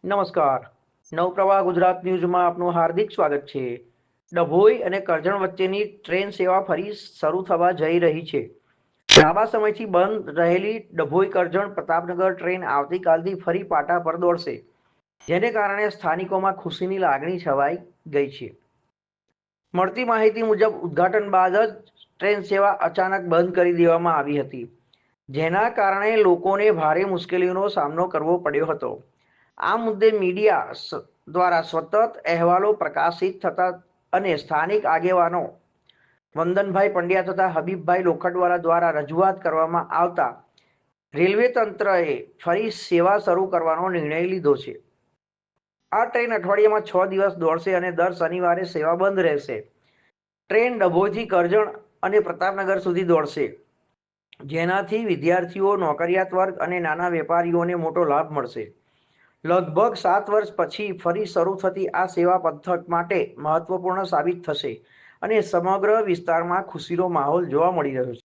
નમસ્કાર. નવપ્રવાહ ગુજરાત ન્યૂઝમાં આપનું હાર્દિક સ્વાગત છે. ડભોઈ અને કરજણ વચ્ચેની ટ્રેન સેવા ફરી શરૂ થવા જઈ રહી છે. લાંબા સમયથી બંધ રહેલી ડભોઈ કરજણ પ્રતાપનગર ટ્રેન આવતીકાલથી ફરી પાટા પર દોડશે, જેને કારણે સ્થાનિકોમાં ખુશીની લાગણી છવાઈ ગઈ છે. મળતી માહિતી મુજબ ઉદ્ઘાટન બાદ જ ટ્રેન સેવા અચાનક બંધ કરી દેવામાં આવી હતી, જેના કારણે લોકોને ભારે મુશ્કેલીઓનો સામનો કરવો પડ્યો હતો. આ મુદ્દે મીડિયા દ્વારા સતત અહેવાલો પ્રકાશિત થતા અને સ્થાનિક આગેવાનો વંદનભાઈ પંડ્યા તથા હબીબભાઈ લોખંડવાલા દ્વારા રજૂઆત કરવામાં આવતા રેલવે તંત્રએ ફરી સેવા શરૂ કરવાનો નિર્ણય લીધો છે. આ ટ્રેન અઠવાડિયામાં 6 દિવસ દોડશે અને દર શનિવારે સેવા બંધ રહેશે. ટ્રેન ડભોઈથી કરજણ અને પ્રતાપનગર સુધી દોડશે, જેનાથી વિદ્યાર્થીઓ, નોકરિયાત વર્ગ અને નાના વેપારીઓને મોટો લાભ મળશે. લગભગ 7 વર્ષ પછી ફરી શરૂ થતી આ સેવા પંથક માટે મહત્વપૂર્ણ સાબિત થશે અને સમગ્ર વિસ્તારમાં ખુશીનો માહોલ જોવા મળી રહ્યો છે.